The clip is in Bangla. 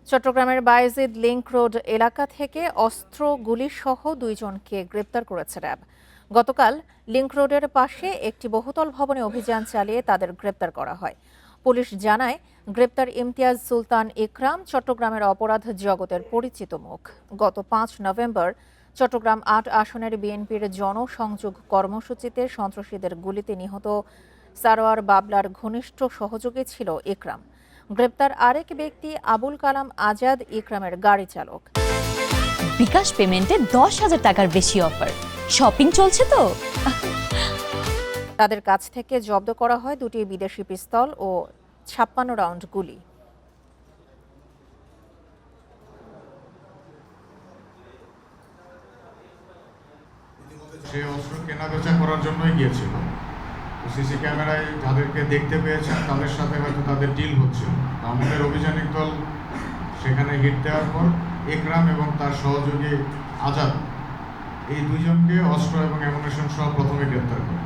চট্টগ্রামের বায়েজিদ লিংক রোড এলাকা থেকে অস্ত্র গুলিসহ 2 জনকে গ্রেপ্তার করেছে র্যাব। গতকাল লিংক রোডের পাশে একটি বহুতল ভবনে অভিযান চালিয়ে তাদের গ্রেপ্তার করা হয়। পুলিশ জানায়, গ্রেপ্তার ইমতিয়াজ সুলতান ইকরাম চট্টগ্রামের অপরাধ জগতের পরিচিত মুখ। গত 5 নভেম্বর চট্টগ্রাম 8 আসনের বিএনপির জনসংযোগ কর্মসূচিতে সন্ত্রাসীদের গুলিতে নিহত সারোয়ার বাবলার ঘনিষ্ঠ সহযোগী ছিল ইকরাম। গ্রেপ্তার আরেক ব্যক্তি আবুল কালাম আজাদ, ইকরামের গাড়ি চালক। বিকাশ পেমেন্টে 10,000 টাকার বেশি অফার। শপিং চলছে তো। তাদের কাছ থেকে জব্দ করা হয় 2টি বিদেশি পিস্তল ও 56 রাউন্ড গুলি। সে অস্ত্র কেনাবেচা করার জন্যই গিয়েছিল। সিসি ক্যামেরায় যাদেরকে দেখতে পেয়েছেন তাদের সাথে হয়তো তাদের ডিল হচ্ছে। আমাদের অভিযানিক দল সেখানে হিট দেওয়ার পর ইকরাম এবং তার সহযোগী আজাদ এই দুইজনকে অস্ত্র এবং অ্যামুনিশন সহ প্রথমে গ্রেপ্তার করে।